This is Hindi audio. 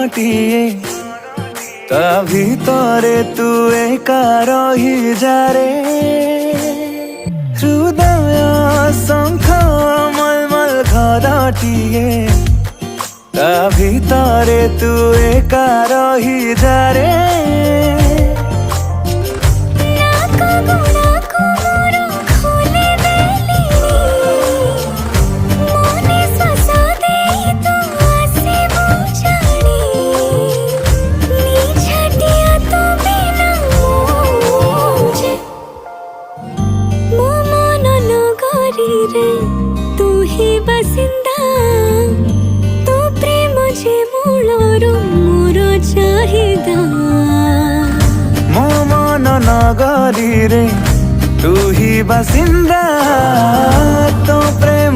घरटिए ता भितरे तू एका रही जारे हृदय शंख मलमल घरटिए ता भितरे तू एका रही जारे तू ही बसिंदा तू प्रेम जे मूलरो मोर चाहिदा मो मन नगरी रे तू ही बसिंदा तो प्रेम